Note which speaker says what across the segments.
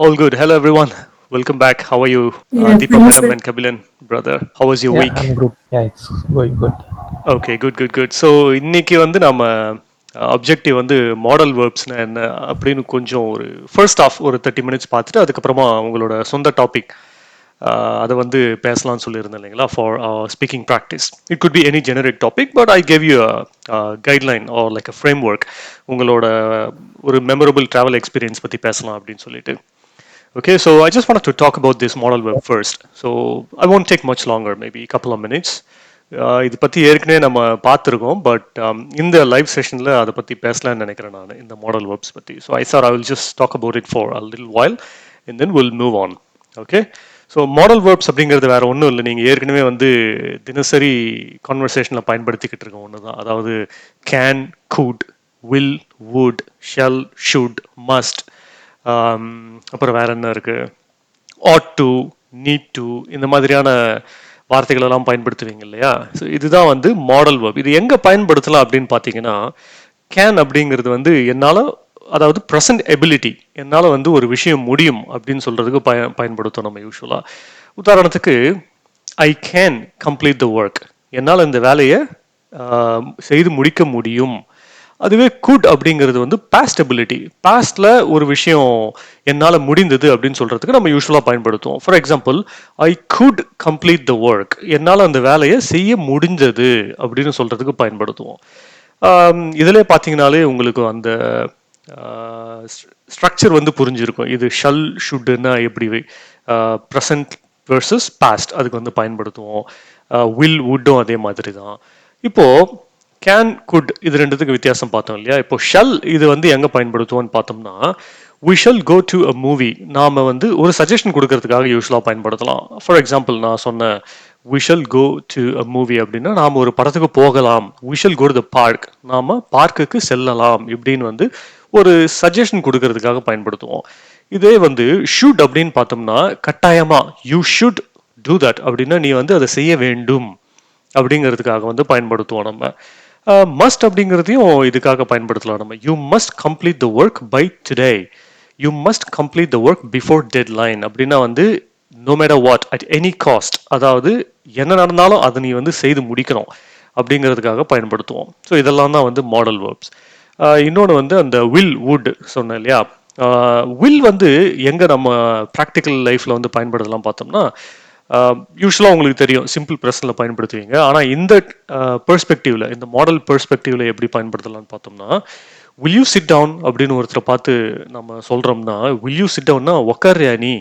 Speaker 1: All good. Hello, everyone. Welcome back. How are you,
Speaker 2: Yeah,
Speaker 1: Deepak
Speaker 2: thanks.
Speaker 1: madam and Kabilan brother? How was your
Speaker 3: Yeah,
Speaker 1: week?
Speaker 3: I'm good. Yeah, it's going good.
Speaker 1: Okay, good, good, good. So இன்னைக்கு வந்து நம்ம objective வந்து model வேர்ப்ஸ்னா என்ன அப்படின்னு கொஞ்சம் ஒரு first of ஒரு 30 minutes பார்த்துட்டு அதுக்கப்புறமா உங்களோட சொந்த டாபிக் அதை வந்து பேசலாம்னு சொல்லியிருந்தேன் இல்லைங்களா for speaking practice. It could be any generic topic but I gave you guideline or like a framework. உங்களோட ஒரு மெமரபிள் ட்ராவல் எக்ஸ்பீரியன்ஸ் பற்றி பேசலாம் அப்படின்னு சொல்லிட்டு. Okay, so I just wanted to talk about this modal verb first. So I won't take much longer, maybe a couple of minutes. இது பற்றி ஏற்கனவே நம்ம பார்த்துருக்கோம் பட் இந்த லைவ் செஷனில் அதை பற்றி பேசலாம்னு நினைக்கிறேன் நான் இந்த மாடல் வேர்ப்ஸ் பற்றி. So I sir I will just talk about it for a little while and then will move on. Okay, so modal verbs அப்படிங்கிறது வேறு ஒன்றும் இல்லை, நீங்கள் ஏற்கனவே வந்து தினசரி கான்வர்சேஷனில் பயன்படுத்திக்கிட்டு இருக்க ஒன்று தான். அதாவது can, good, will, would, shell, should, must, அப்புறம் வேற என்ன இருக்கு, ought to, need to, இந்த மாதிரியான வார்த்தைகள் எல்லாம் பயன்படுத்துவீங்க இல்லையா. ஸோ இதுதான் வந்து மாடல் வேர்ப். இது எங்க பயன்படுத்தலாம் அப்படின்னு பார்த்தீங்கன்னா, கேன் அப்படிங்கிறது வந்து என்னால், அதாவது ப்ரெசன்ட் எபிலிட்டி, என்னால் வந்து ஒரு விஷயம் முடியும் அப்படின்னு சொல்றதுக்கு பயன்படுத்தும் நம்ம யூஸ்வலாக. உதாரணத்துக்கு I can complete the work, என்னால் இந்த வேலையை செய்து முடிக்க முடியும். அதுவே குட் அப்படிங்கிறது வந்து பாஸ்ட் எபிலிட்டி, பாஸ்ட்ல ஒரு விஷயம் என்னால் முடிந்தது அப்படின்னு சொல்றதுக்கு நம்ம யூஸ்வலாக பயன்படுத்துவோம். For example, I could complete the work, என்னால் அந்த வேலையை செய்ய முடிஞ்சது அப்படின்னு சொல்றதுக்கு பயன்படுத்துவோம். இதிலே பார்த்தீங்கனாலே உங்களுக்கு அந்த ஸ்ட்ரக்சர் வந்து புரிஞ்சிருக்கும். இது ஷல் ஷுட்னா எப்படி ப்ரெசன்ட் வெர்சஸ் பாஸ்ட் அதுக்கு வந்து பயன்படுத்துவோம். வில் வுட்டும் அதே மாதிரி தான். இப்போ கேன் குட் இது ரெண்டுத்துக்கு வித்தியாசம் பார்த்தோம் இல்லையா. இப்போ ஷல் இது வந்து எங்க பயன்படுத்துவோம்னு பார்த்தோம்னா, we shall go to a movie, நாம வந்து ஒரு சஜஷன் கொடுக்கறதுக்காக யூஸ்வலாக பயன்படுத்தலாம். ஃபார் எக்ஸாம்பிள் நான் சொன்ன we shall go to a movie அப்படின்னா நாம ஒரு படத்துக்கு போகலாம். we shall go to the park, நாம பார்க்குக்கு செல்லலாம் இப்படின்னு வந்து ஒரு சஜஷன் கொடுக்கறதுக்காக பயன்படுத்துவோம். இதே வந்து ஷுட் அப்படின்னு பார்த்தோம்னா கட்டாயமா யூ ஷுட் டூ தட் அப்படின்னா நீ வந்து அதை செய்ய வேண்டும் அப்படிங்கிறதுக்காக வந்து பயன்படுத்துவோம் நம்ம. மஸ்ட் அப்படிங்கிறதையும் இதுக்காக பயன்படுத்தலாம் நம்ம. You must complete the work by today, you must complete the work before deadline அப்படின்னா வந்து no matter what at any cost, அதாவது என்ன நடந்தாலும் அதை நீ வந்து செய்து முடிக்கணும் அப்படிங்கிறதுக்காக பயன்படுத்துவோம். ஸோ இதெல்லாம் தான் வந்து மாடல் வேர்ப்ஸ். இன்னொன்று வந்து அந்த வில் வுட் சொன்னேன் இல்லையா. வில் வந்து எங்கே நம்ம ப்ராக்டிக்கல் லைஃப்பில் வந்து பயன்படுத்தலாம் பார்த்தோம்னா, யூஸ்வலாக உங்களுக்கு தெரியும் சிம்பிள் ப்ரெசனில் பயன்படுத்துவீங்க. ஆனால் இந்த பெர்ஸ்பெக்டிவ்ல, இந்த மாடல் பெர்ஸ்பெக்டிவ்ல எப்படி பயன்படுத்தலாம்னு பார்த்தோம்னா, வில் யூ சிட் டவுன் அப்படின்னு ஒருத்தரை பார்த்து நம்ம சொல்கிறோம்னா, வில் யூ சிட் டவுன்னா உக்காரியா நீ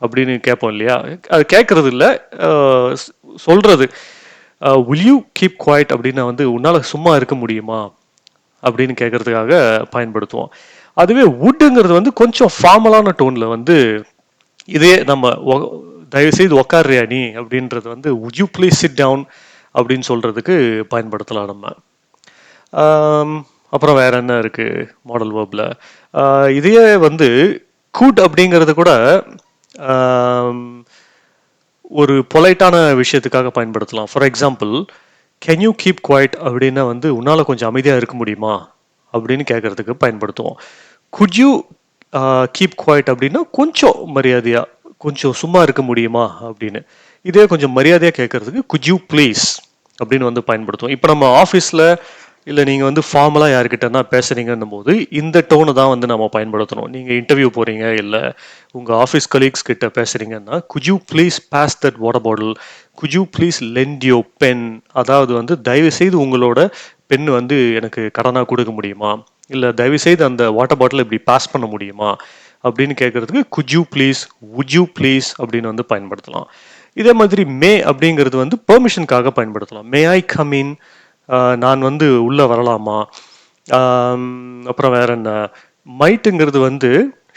Speaker 1: அப்படின்னு கேட்போம் இல்லையா. அது கேட்கறது இல்லை, சொல்றது. வில் யூ கீப் குவைட் அப்படின்னா வந்து உன்னால் சும்மா இருக்க முடியுமா அப்படின்னு கேட்கறதுக்காக பயன்படுத்துவோம். அதுவே வுட்டுங்கிறது வந்து கொஞ்சம் ஃபார்மலான டோனில் வந்து இதே நம்ம தயவுசெய்து உக்காரியா நீ அப்படின்றது வந்து would you please sit down அப்படின்னு சொல்றதுக்கு பயன்படுத்தலாம் நம்ம. அப்புறம் வேற என்ன இருக்கு மாடல் வேர்ப்ல. இதையே வந்து குட் அப்படிங்கிறது கூட ஒரு பொலைட்டான விஷயத்துக்காக பயன்படுத்தலாம். For example, can you keep quiet அப்படின்னா வந்து உன்னால் கொஞ்சம் அமைதியாக இருக்க முடியுமா அப்படின்னு கேட்கறதுக்கு பயன்படுத்துவோம். குட் யூ கீப் குவைட் அப்படின்னா கொஞ்சம் மரியாதையாக, கொஞ்சம் சும்மா இருக்க முடியுமா அப்படின்னு. இதே கொஞ்சம் மரியாதையாக கேட்கறதுக்கு குட் யூ ப்ளீஸ் அப்படின்னு வந்து பயன்படுத்துவோம். இப்போ நம்ம ஆஃபீஸில் இல்லை நீங்கள் வந்து ஃபார்மலாக யார்கிட்டனா பேசுகிறீங்கன்னும் போது இந்த டோனை தான் வந்து நம்ம பயன்படுத்தணும். நீங்கள் இன்டர்வியூ போகிறீங்க இல்லை உங்கள் ஆஃபீஸ் கலீக்ஸ் கிட்ட பேசுகிறீங்கன்னா could you please pass that water bottle, could you please lend your pen, அதாவது வந்து தயவுசெய்து உங்களோட பென் வந்து எனக்கு கடனாக கொடுக்க முடியுமா, இல்லை தயவுசெய்து அந்த வாட்டர் பாட்டில் இப்படி பாஸ் பண்ண முடியுமா அப்படின்னு கேட்கறதுக்கு good you please, would you please அப்படின்னு வந்து பயன்படுத்தலாம். இதே மாதிரி மே அப்படிங்கிறது வந்து பெர்மிஷனுக்காக பயன்படுத்தலாம். மே ஐ கம் இன், நான் வந்து உள்ளே வரலாமா. அப்புறம் வேற என்ன, மைட்டுங்கிறது வந்து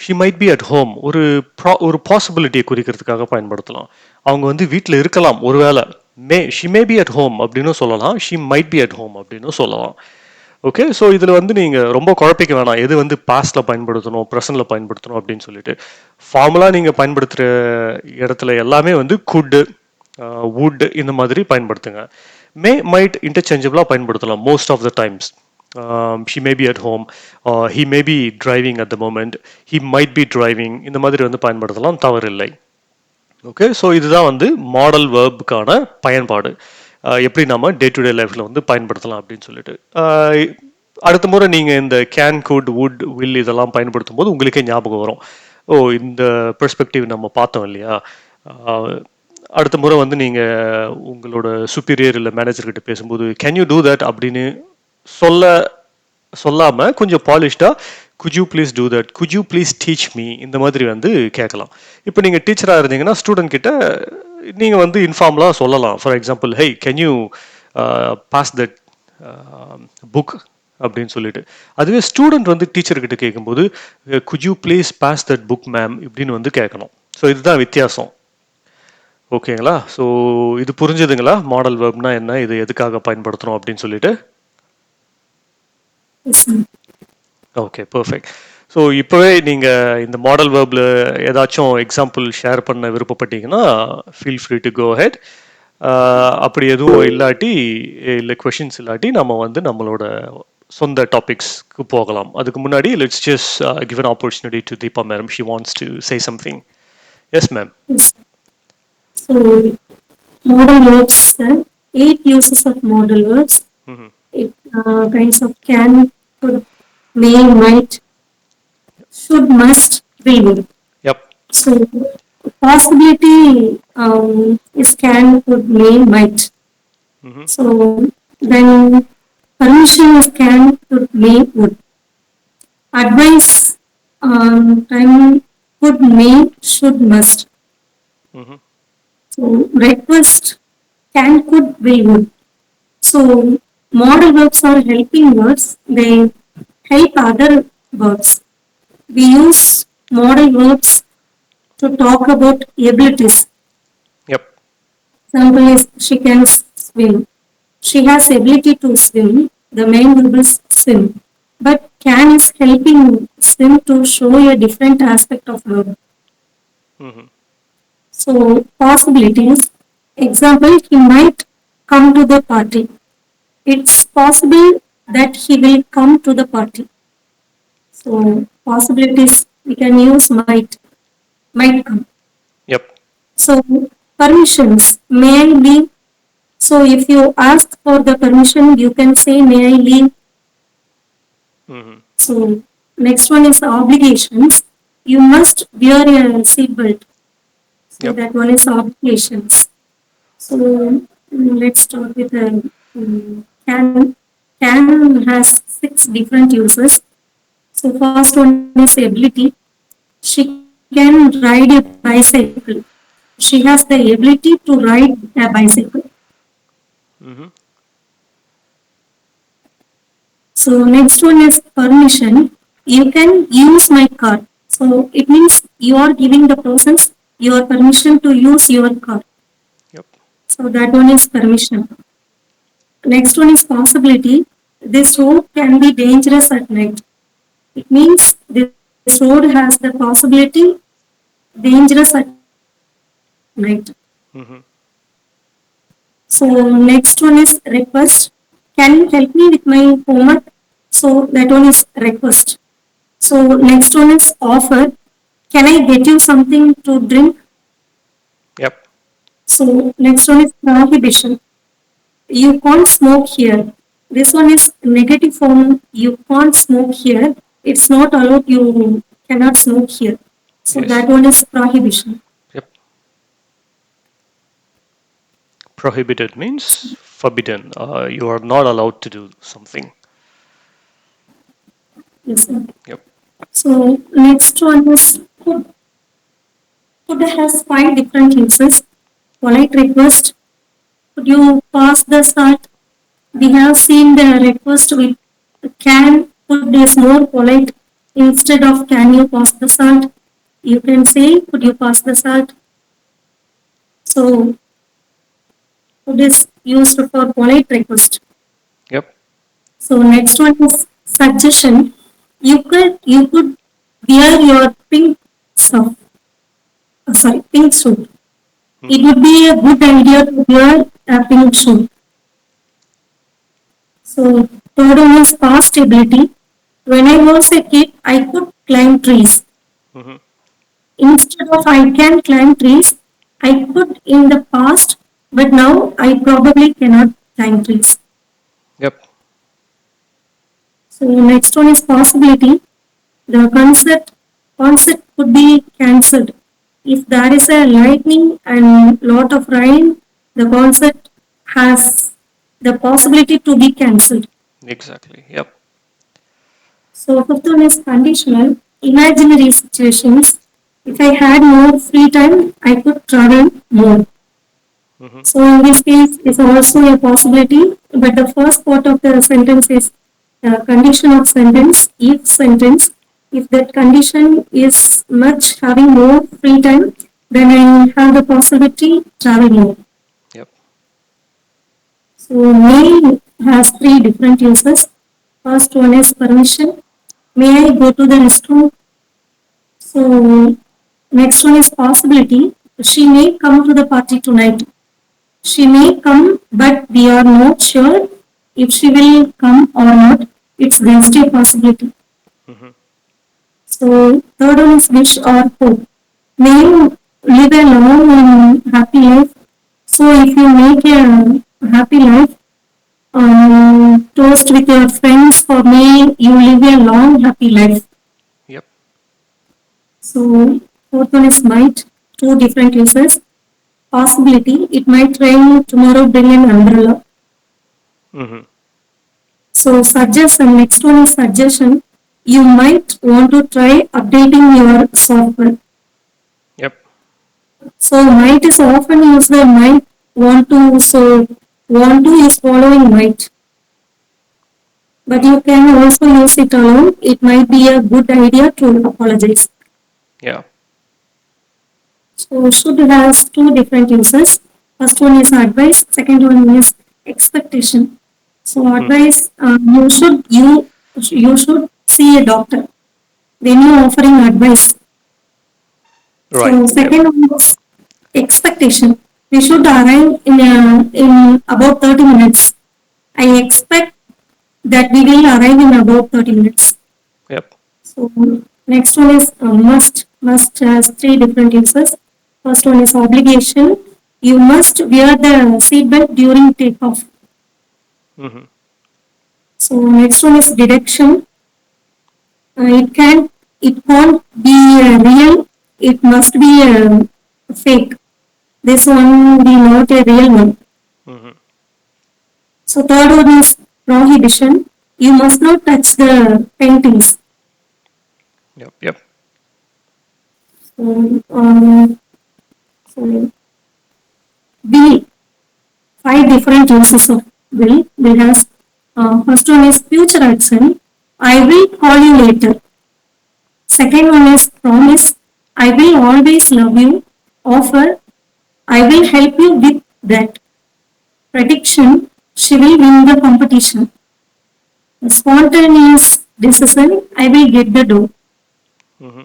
Speaker 1: she might be at home, ஒரு பாசிபிலிட்டியை குறிக்கிறதுக்காக பயன்படுத்தலாம். அவங்க வந்து வீட்டில் இருக்கலாம் ஒருவேளை. She may be at home அப்படின்னு சொல்லலாம், she might be at home அப்படின்னு சொல்லலாம். ஓகே, ஸோ இதில் வந்து நீங்கள் ரொம்ப குழப்பிக்க வேணாம் எது வந்து பாஸ்டில் பயன்படுத்தணும் ப்ரெசண்டில் பயன்படுத்தணும் அப்படின்னு சொல்லிட்டு. ஃபார்முலாக நீங்கள் பயன்படுத்துகிற இடத்துல எல்லாமே வந்து குட், வுட் இந்த மாதிரி பயன்படுத்துங்க. மே மைட் இன்டர்சேஞ்சபிளாக பயன்படுத்தலாம் most of the times. She may be at home, he may be driving at the moment, he might be driving. இந்த மாதிரி வந்து பயன்படுத்தலாம், தவறில்லை. ஓகே, ஸோ இதுதான் வந்து மாடல் வேர்புக்கான பயன்பாடு. எப்படி நம்ம டே டு டே லைஃப்பில் வந்து பயன்படுத்தலாம் அப்படின்னு சொல்லிட்டு. அடுத்த முறை நீங்கள் இந்த கேன், குட், வுட், வில் இதெல்லாம் பயன்படுத்தும் போது உங்களுக்கே ஞாபகம் வரும், ஓ இந்த பெர்ஸ்பெக்டிவ் நம்ம பார்த்தோம் இல்லையா. அடுத்த முறை வந்து நீங்கள் உங்களோட சுப்பீரியர் இல்லை மேனேஜர்கிட்ட பேசும்போது கேன் யூ டூ தட் அப்படின்னு சொல்ல சொல்லாமல் கொஞ்சம் பாலிஷ்டாக could you please do that, could you please teach me, இந்த மாதிரி வந்து கேட்கலாம். இப்போ நீங்கள் டீச்சராக இருந்தீங்கன்னா ஸ்டூடெண்ட் கிட்ட நீங்கள் வந்து இன்ஃபார்ம்லாக சொல்லலாம். For example, hey can you pass that book அப்படின்னு சொல்லிட்டு. அதுவே ஸ்டூடெண்ட் வந்து டீச்சர்கிட்ட கேட்கும்போது could you please pass that book ma'am இப்படின்னு வந்து கேட்கணும். ஸோ இதுதான் வித்தியாசம். ஓகேங்களா? ஸோ இது புரிஞ்சுதுங்களா? மாடல் வேர்ப்னா என்ன, இது எதுக்காக பயன்படுத்துகிறோம் அப்படின்னு சொல்லிட்டு. Okay, perfect. ஸோ இப்போவே நீங்கள் இந்த மாடல் வேர்பில் ஏதாச்சும் எக்ஸாம்பிள் ஷேர் பண்ண விருப்பப்பட்டீங்கன்னா feel free to go ahead. அப்படி எதுவும் இல்லாட்டி, இல்லை கொஷின்ஸ் இல்லாட்டி நம்ம வந்து நம்மளோட சொந்த டாபிக்ஸ்க்கு போகலாம். அதுக்கு முன்னாடி let's just give an opportunity to Deepa madam. She wants to say something. Yes ma'am.
Speaker 2: Yes. So, modal verbs, sir. 8 uses of modal verbs. It kinds of can, could, may, might, should, must, will, will.
Speaker 1: Yep.
Speaker 2: So, possibility is can, could, may, might. So, then permission is can, could, may, would. Advice, time, could, may, should, must. So, request, can, could, will, would. So, modal verbs are helping words. They help other verbs. We use modal verbs to talk about abilities.
Speaker 1: Yep.
Speaker 2: Example is she can swim. She has ability to swim. The main verb is swim. But can is helping swim to show a different aspect of verb. So, possibilities. Example, he might come to the party. It's possible that he will come to the party. So, possibilities, we can use might come.
Speaker 1: Yep.
Speaker 2: So, permissions, may I leave? So, if you ask for the permission, you can say, may I leave? So, next one is obligations. You must wear a seatbelt. So,
Speaker 1: Yep.
Speaker 2: that one is obligations. So, let's start with the can. Can has 6 different uses. So, first one is ability. She can ride a bicycle. She has the ability to ride a bicycle. So, next one is permission. You can use my car. So, it means you are giving the persons your permission to use your car.
Speaker 1: Yep.
Speaker 2: So, that one is permission. Next one is possibility. This road can be dangerous at night. It means this road has the possibility dangerous at night. So next one is request. Can you help me with my homework? So that one is request. So next one is offer. Can I get you something to drink?
Speaker 1: Yep.
Speaker 2: So next one is prohibition. You can't smoke here. This one is negative form. You can't smoke here. It's not allowed. You cannot smoke here. So
Speaker 1: Yes.
Speaker 2: that one is prohibition.
Speaker 1: Yep. Prohibited means forbidden. You are not allowed to do something.
Speaker 2: Yes, sir.
Speaker 1: Yep.
Speaker 2: So next one is could. Could has 5 different uses. Polite request. Could you pass the salt? We have seen the request with can. Could is more polite. Instead of can you pass the salt, you can say could you pass the salt. So could is used for polite request.
Speaker 1: Yep.
Speaker 2: So next one is suggestion. You could wear your pink pink suit. It would be a good idea to wear a pink suit. So Third one is past ability. When I was a kid, I could climb trees.
Speaker 1: Mm-hmm.
Speaker 2: Instead of I can climb trees, I could in the past, but now I probably cannot climb trees.
Speaker 1: Yep.
Speaker 2: So next one is possibility. The concept could be cancelled. If there is a lightning and lot of rain, the concept has the possibility to be cancelled.
Speaker 1: Exactly. Yep.
Speaker 2: So fifth one is conditional. Imaginary situations. If I had more free time, I could travel more.
Speaker 1: Mm-hmm.
Speaker 2: So in this case, it's also a possibility, but the first part of the sentence is condition of sentence, if sentence. If that condition is much having more free time, then I have the possibility travel more.
Speaker 1: Yep.
Speaker 2: So may has three different uses. First one is permission. May I go to the restroom? So next one is possibility. She may come to the party tonight. She may come, but we are not sure if she will come or not. It's just a possibility.
Speaker 1: Mm-hmm.
Speaker 2: So third one is wish or hope. May you live a long and happy life. So if you make a happy life, toast with your friends for may you live a long happy life.
Speaker 1: Yep.
Speaker 2: So fourth one is might. Two different uses. Possibility. It might rain tomorrow. Bring an umbrella.
Speaker 1: Mm-hmm.
Speaker 2: So suggestion, next one is suggestion. You might want to try updating your software.
Speaker 1: Yep.
Speaker 2: So might is often used the might want to, so want to is following might. But you can also use it alone. It might be a good idea to apologize.
Speaker 1: Yeah.
Speaker 2: So should has two different uses. First one is advice. Second one is expectation. So
Speaker 1: Mm-hmm.
Speaker 2: advice, you should see a doctor when you are offering advice.
Speaker 1: Right.
Speaker 2: So
Speaker 1: Yep.
Speaker 2: second one is expectation. We should arrive in about 30 minutes. I expect that we will arrive in about 30 minutes.
Speaker 1: Yep.
Speaker 2: So next one is must. Must has three different uses. First one is obligation. You must wear the seatbelt during takeoff.
Speaker 1: Mm-hmm.
Speaker 2: So next one is deduction. It can't be real. It must be fake. This one be not a real one.
Speaker 1: Mm-hmm.
Speaker 2: So third one is prohibition. You must not touch the paintings.
Speaker 1: Yep. Yep.
Speaker 2: So, so will, five different uses of will. Will has first one is future action. I will call you later. Second one is promise. I will always love you. Offer. I will help you with that. Prediction. She will win the competition. Spontaneous decision. I will get the dough.
Speaker 1: Mm-hmm.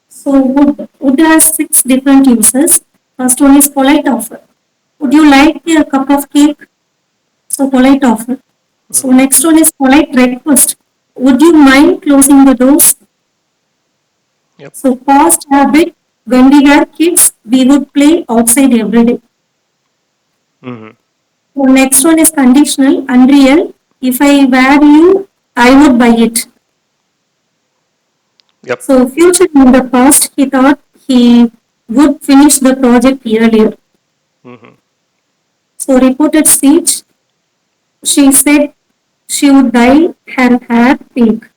Speaker 2: So would has six different uses. First one is polite offer. Would you like a cup of cake? So polite offer. So
Speaker 1: Mm-hmm.
Speaker 2: next one is polite request. Would you mind closing the doors?
Speaker 1: Yep.
Speaker 2: So past habit. When we were kids, we would play outside every day.
Speaker 1: Mm-hmm.
Speaker 2: So next one is conditional, unreal. If I were you, I would buy it.
Speaker 1: Yep.
Speaker 2: So future in the past, he thought he would finish the project earlier.
Speaker 1: Mm-hmm.
Speaker 2: So reported speech, she said she would dye her hair pink.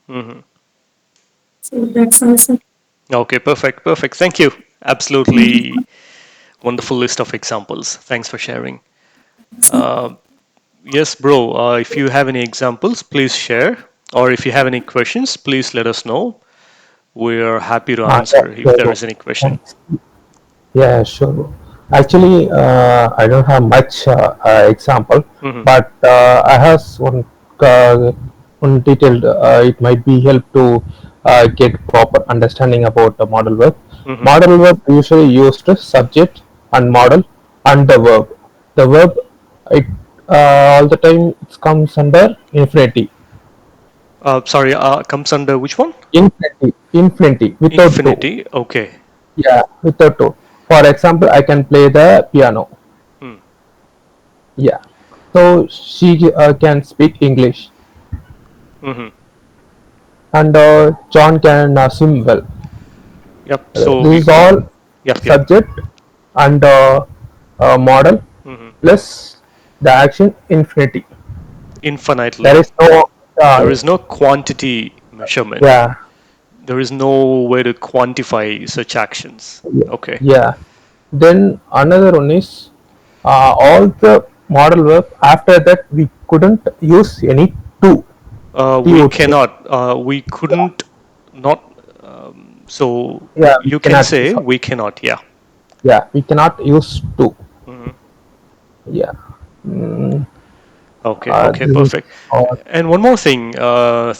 Speaker 1: Mm-hmm.
Speaker 2: So that's also.
Speaker 1: Okay. Perfect. Perfect. Thank you. Absolutely wonderful list of examples. Thanks for sharing. Uh, yes, bro. If you have any examples, please share. Or if you have any questions, please let us know. We are happy to
Speaker 3: Yeah,
Speaker 1: answer if
Speaker 3: sure,
Speaker 1: there
Speaker 3: bro.
Speaker 1: is any question.
Speaker 3: Thanks. Yeah, sure, bro. Actually, I don't have much example,
Speaker 1: Mm-hmm.
Speaker 3: but I have one detailed. It might be help to get proper understanding about the model verb.
Speaker 1: Mm-hmm.
Speaker 3: Model verb usually used to subject and model and the verb. The verb it all the time it comes under infinitive.
Speaker 1: Sorry, comes under which one?
Speaker 3: Infinity without to.
Speaker 1: Infinity. Okay.
Speaker 3: Yeah, without to. For example, I can play the piano.
Speaker 1: Hmm.
Speaker 3: Yeah. So she can speak English,
Speaker 1: Mm-hmm.
Speaker 3: and John can swim well.
Speaker 1: Yep. So
Speaker 3: This is all
Speaker 1: yep, yep.
Speaker 3: subject and model
Speaker 1: Mm-hmm.
Speaker 3: plus the action infinity. There
Speaker 1: Infinitely.
Speaker 3: is no,
Speaker 1: There is no quantity measurement.
Speaker 3: yeah,
Speaker 1: There is no way to quantify such actions. Okay.
Speaker 3: yeah. Then another one is all the model verb. After that, we couldn't use any to.
Speaker 1: We
Speaker 3: To.
Speaker 1: cannot. We couldn't. Not. So
Speaker 3: Yeah, we
Speaker 1: you can
Speaker 3: cannot.
Speaker 1: say we cannot. Yeah.
Speaker 3: Yeah, we cannot use to.
Speaker 1: Mhm.
Speaker 3: Yeah. Mm,
Speaker 1: Okay. Okay.
Speaker 3: this is
Speaker 1: Perfect.
Speaker 3: all.
Speaker 1: And one more thing.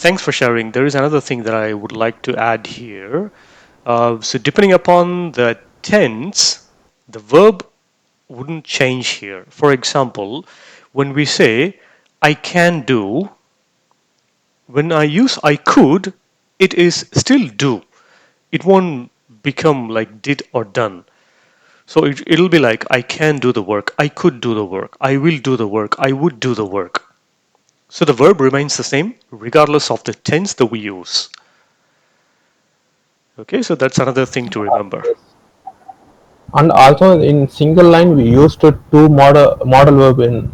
Speaker 1: Thanks for sharing. There is another thing that I would like to add here. So depending upon the tense, the verb wouldn't change here. For example, when we say I can do, when I use I could, it is still do. It won't become like did or done. So it'll be like I can do the work, I could do the work, I will do the work, I would do the work. So the verb remains the same regardless of the tense that we use. Okay, so that's another thing to remember.
Speaker 3: And also in single line, we used to two model verb in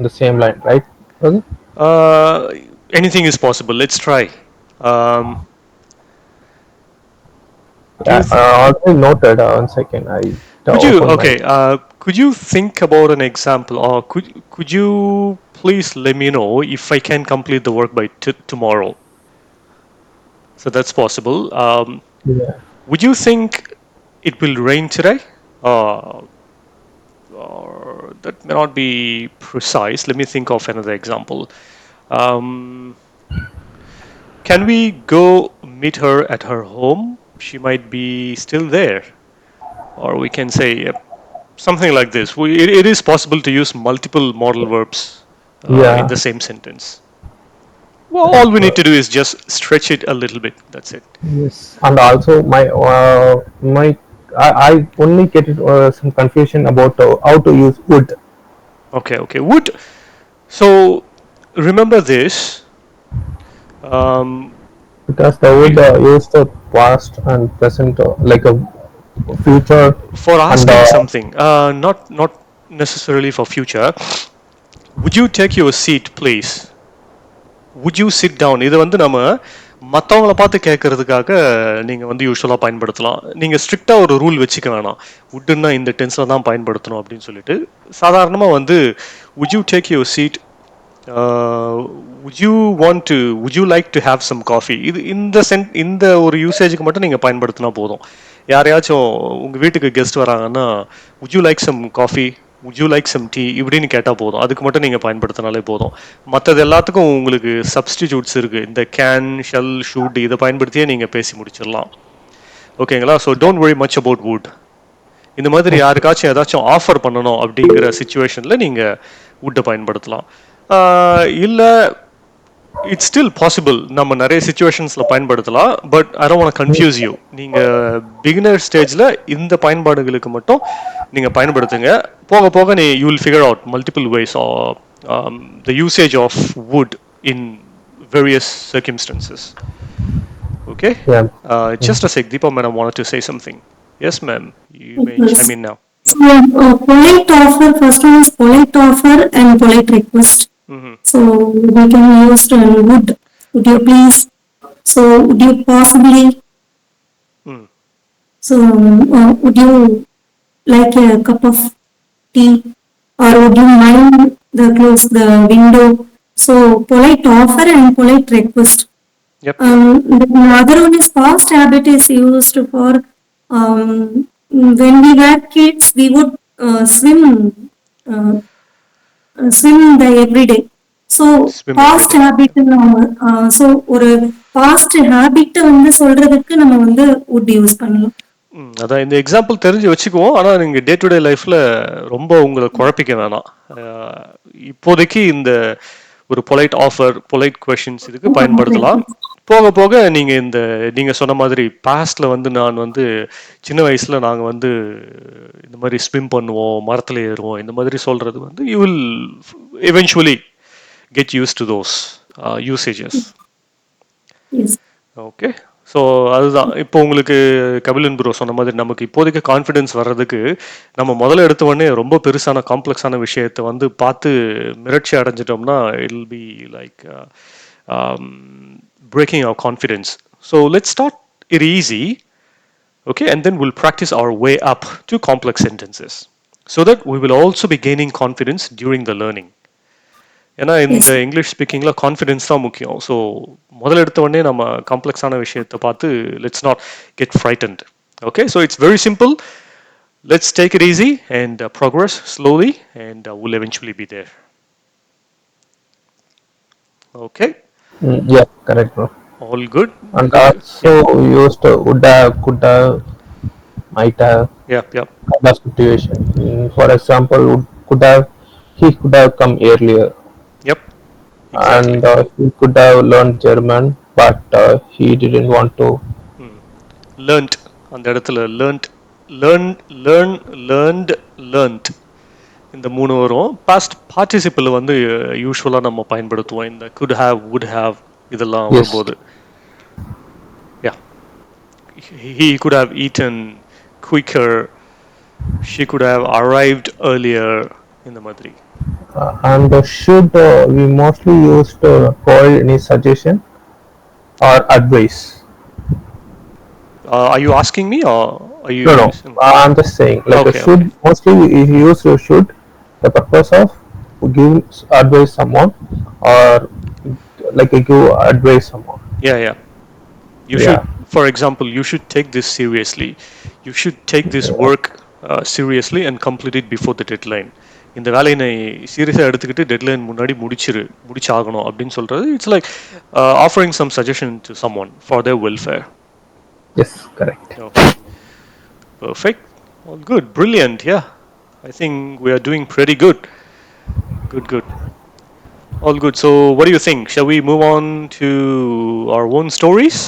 Speaker 3: the same line, right? Okay.
Speaker 1: Uh, Anything is possible. Let's try. Um, do you
Speaker 3: Yeah,
Speaker 1: th-
Speaker 3: already noted. 1 second, I
Speaker 1: could you
Speaker 3: open my.
Speaker 1: okay? Could you think about an example, or could you please let me know if I can complete the work by tomorrow? So that's possible.
Speaker 3: Yeah,
Speaker 1: Would you think it will rain today? Uh, or that may not be precise. Let me think of another example. Um, can we go meet her at her home? She might be still there. Or we can say something like this. It is possible to use multiple modal verbs in
Speaker 3: yeah,
Speaker 1: the same sentence. Well,
Speaker 3: right.
Speaker 1: all we need to do is just stretch it a little bit. That's it.
Speaker 3: Yes, and also I only get it some confusion about how to use would.
Speaker 1: Okay, okay. Would so remember this. Um,
Speaker 3: Because the would
Speaker 1: you,
Speaker 3: use the past and present like a future
Speaker 1: for
Speaker 3: and
Speaker 1: asking something, not necessarily for future. Would you take your seat, please? Would you sit down? இது வந்து நம்ம மற்றவங்கள பார்த்து கேட்கறதுக்காக நீங்கள் வந்து யூஸ்வலாக பயன்படுத்தலாம். நீங்கள் ஸ்ட்ரிக்டாக ஒரு ரூல் வச்சுக்க வேணாம். வுட்டுன்னா இந்த டென்ஸில் தான் பயன்படுத்தணும் அப்படின்னு சொல்லிட்டு சாதாரணமாக வந்து would you take your seat? Would you like to have some coffee? இது இந்த ஒரு யூசேஜுக்கு மட்டும் நீங்கள் பயன்படுத்தினா போதும். யாரையாச்சும் உங்கள் வீட்டுக்கு கெஸ்ட் வராங்கன்னா would you like some coffee? would you like some tea? இப்படின்னு கேட்டால் போதும். அதுக்கு மட்டும் நீங்கள் பயன்படுத்தினாலே போதும். மற்றது எல்லாத்துக்கும் உங்களுக்கு சப்ஸ்டிடியூட்ஸ் இருக்குது. இந்த கேன் ஷல் ஷூட் இதை பயன்படுத்தியே நீங்கள் பேசி முடிச்சிடலாம். ஓகேங்களா? So don't worry much about would. இந்த மாதிரி யாருக்காச்சும் ஏதாச்சும் ஆஃபர் பண்ணணும் அப்படிங்கிற சுச்சுவேஷனில் நீங்கள் வுட்டை பயன்படுத்தலாம். இல்லை இட்ஸ் ஸ்டில் பாசிபிள் நம்ம நிறைய சுச்சுவேஷன்ஸில் பயன்படுத்தலாம். But I don't want confuse you. நீங்கள் பிகினர் ஸ்டேஜில் இந்த பயன்பாடுகளுக்கு மட்டும் நீங்கள் பயன்படுத்துங்க. போக போக you will figure out multiple ways the usage of would in various circumstances. Okay?
Speaker 3: yeah.
Speaker 1: Just a sec. Deepa madam wanted to say something. Yes, ma'am. You may chime
Speaker 2: Yes.
Speaker 1: in now.
Speaker 2: So, polite offer, first one is polite offer and polite request.
Speaker 1: Mm-hmm.
Speaker 2: So, we can use would you please, so would you possibly,
Speaker 1: Mm.
Speaker 2: so would you like a cup of tea, or would you mind close the window? So, polite offer and polite request.
Speaker 1: Yep.
Speaker 2: The other one is past habit is used for when we were kids, we would uh, swim in the everyday. So
Speaker 1: Swim every
Speaker 2: past
Speaker 1: day.
Speaker 2: habit so ஒரு past habit வந்து சொல்றதுக்கு நம்ம வந்து would use பண்ணலாம்.
Speaker 1: அதான் இந்த example தெரிஞ்சு வச்சுக்குவோம். ஆனா நீங்க டே டு டே லைஃப்ல ரொம்ப உங்களை குழப்பிக்க வேணாம். இப்போதைக்கு இந்த ஒரு பொலைட் ஆஃபர், பொலைட் கொஷின்ஸ் இதுக்கு பயன்படுத்தலாம். போக போக நீங்க நீங்க சொன்ன மாதிரி பாஸ்ட்ல நான் சின்ன வயசுல நாங்க இந்த மாதிரி ஸ்விம் பண்ணுவோம், மரத்துல ஏறுவோம், இந்த மாதிரி சொல்றது you will eventually get used to those usages.
Speaker 2: Yes.
Speaker 1: Okay. So அதுதான் இப்போ உங்களுக்கு கபிலன் ப்ரோ சொன்ன மாதிரி நமக்கு இப்போதைக்கு கான்ஃபிடென்ஸ் வர்றதுக்கு நம்ம முதல்ல எடுத்த உடனே ரொம்ப பெருசான காம்ப்ளெக்ஸான விஷயத்தை பார்த்து மிரட்சி அடைஞ்சிட்டோம்னா it will be like breaking our confidence. So let's start it easy, okay, and then we'll practice our way up to complex sentences so that we will also be gaining confidence during the learning. ஏன்னா இந்த
Speaker 2: Yes.
Speaker 1: English ஸ்பீக்கிங்கில் confidence தான் முக்கியம். So முதல்ல எடுத்த உடனே நம்ம காம்ப்ளெக்ஸான விஷயத்தை பார்த்து let's not get frightened. Okay, so it's very simple. Let's take it easy and progress slowly, and we'll eventually be there. Okay,
Speaker 3: Yeah, correct, bro.
Speaker 1: all good.
Speaker 3: And
Speaker 1: Good.
Speaker 3: also used would have, could have, might have
Speaker 1: Yep, yep.
Speaker 3: kind of situation. For example, could have, he could have come earlier,
Speaker 1: Yep, exactly.
Speaker 3: and he could have learned German, but he didn't want to.
Speaker 1: Learnt அந்த இடத்துல learned, learnt இந்த மூணு வரும். Past participle யூஸ்வலாக நம்ம பயன்படுத்துவோம் இந்த could have, would have இதெல்லாம்
Speaker 3: Yes.
Speaker 1: வரும்போது. Yeah, he could have eaten quicker, she could have arrived earlier, இந்த மாதிரி.
Speaker 3: And should we mostly use to provide any suggestion or advice?
Speaker 1: Are you asking me or are you?
Speaker 3: No, I'm just saying, like
Speaker 1: Okay,
Speaker 3: should
Speaker 1: okay.
Speaker 3: mostly we use should the purpose of give advice someone or like give advice someone.
Speaker 1: Yeah. You
Speaker 3: Yeah.
Speaker 1: should, for example, you should take this seriously. You should take this work seriously and complete it before the deadline. இந்த வேலையை நீ சீரியஸாக எடுத்துக்கிட்டு deadline முன்னாடி முடிச்சாகணும் அப்படின்னு சொல்றது. It's like offering some suggestion to someone for their welfare.
Speaker 3: Yes, correct.
Speaker 1: Okay, perfect. All good, brilliant. Yeah, I think we are doing pretty good. Good. All good. So, what do you think? Shall we move on to our own stories?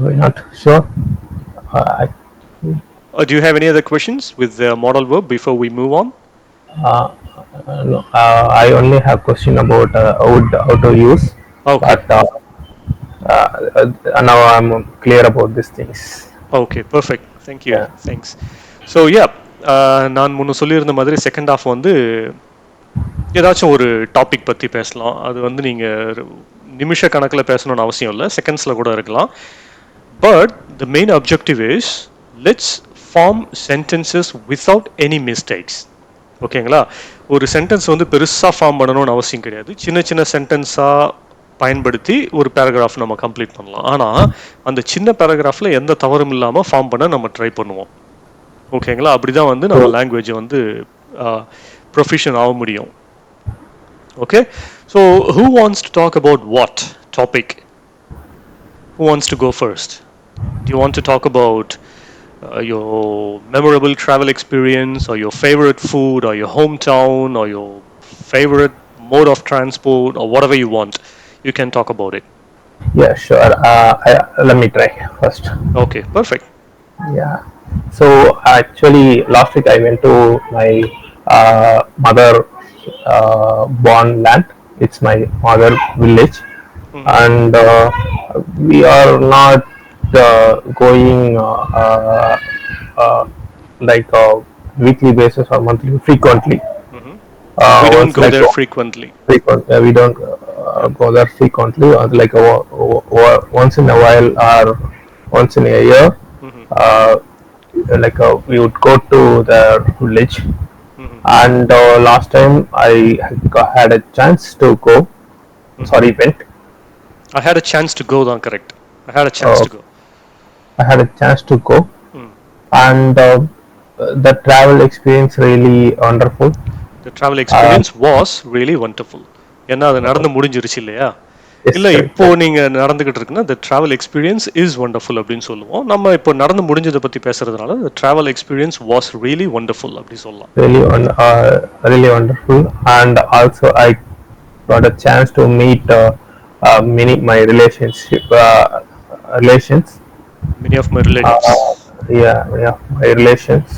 Speaker 3: We're not sure. I,
Speaker 1: Do you have any other questions with the modal verb before we move on?
Speaker 3: no, I only have question about how to use.
Speaker 1: Okay.
Speaker 3: But now I'm clear about these things.
Speaker 1: Okay, perfect. Thank you.
Speaker 3: Yeah.
Speaker 1: Thanks. So, yeah, நான் முன்ன சொல்லியிருந்த மாதிரி second half ஏதாச்சும் ஒரு topic பற்றி பேசலாம். அது நீங்கள் நிமிஷ கணக்கில் பேசணும்னு அவசியம் இல்லை, செகண்ட்ஸில் கூட இருக்கலாம். But the main objective is let's form sentences without any mistakes. ஓகேங்களா? ஒரு சென்டென்ஸ் பெருசாக ஃபார்ம் பண்ணணும்னு அவசியம் கிடையாது. சின்ன சென்டென்ஸாக பயன்படுத்தி ஒரு பேராகிராஃப் நம்ம கம்ப்ளீட் பண்ணலாம். ஆனால் அந்த சின்ன பேராகிராஃபில் எந்த தவறும் இல்லாமல் ஃபார்ம் பண்ண நம்ம ட்ரை பண்ணுவோம். ஓகேங்களா? அப்படி தான் நம்ம லாங்குவேஜை ப்ரொஃபிஷன் ஆக முடியும். Okay, so who wants to talk about what topic? Who wants to go first? Do you want to talk about your memorable travel experience, or your favorite food, or your hometown, or your favorite mode of transport, or whatever you want? You can talk about it.
Speaker 3: Yeah, sure. Let me try first.
Speaker 1: Okay, perfect.
Speaker 3: Yeah. So actually, last week I went to my mother born land. It's my mother village, and we are not going like weekly basis or monthly frequently.
Speaker 1: We don't
Speaker 3: once
Speaker 1: go
Speaker 3: like
Speaker 1: there frequently.
Speaker 3: we don't go there frequently. Like once in a while or once in a year. Like we would go to the village, and last time I had a chance to go. Sorry, went.
Speaker 1: I had a chance to go, then correct. I had a chance to go.
Speaker 3: I had a chance to go, and the travel experience really wonderful.
Speaker 1: The travel experience was really wonderful. ஏன்னா அது நடந்து முடிஞ்சிருச்சு இல்லையா?
Speaker 3: Yes,
Speaker 1: இல்ல
Speaker 3: correct,
Speaker 1: இப்போ
Speaker 3: correct.
Speaker 1: நீங்க நடந்துகிட்டு இருக்குன்னா the travel experience is wonderful அப்படின்னு சொல்லுவோம். நம்ம இப்போ நடந்து முடிஞ்சதை பத்தி பேசுறதுனால the travel experience was really wonderful அப்படி சொல்லலாம்.
Speaker 3: Really wonderful, and also I got a chance to meet many my relations.
Speaker 1: Many of my relatives.
Speaker 3: Uh, yeah, my relations,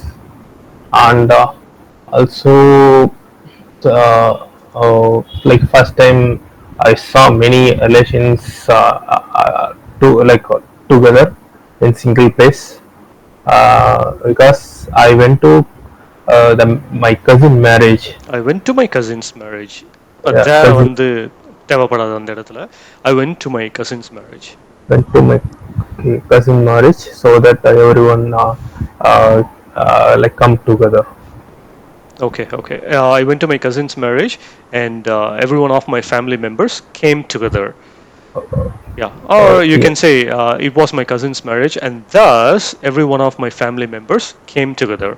Speaker 3: and also like first time I saw many relations to like together in single place because I went to my cousin marriage.
Speaker 1: I went to my cousin's marriage.
Speaker 3: Yeah,
Speaker 1: There
Speaker 3: cousin
Speaker 1: வந்து தேவைப்படாத அந்த இடத்துல I went to my cousin's marriage.
Speaker 3: went to my cousin marriage so that everyone like come together.
Speaker 1: Okay, okay. I went to my cousin's marriage, and every one of my family members came together. Yeah, or you
Speaker 3: Yeah.
Speaker 1: can say it was my cousin's marriage, and thus every one of my family members came together.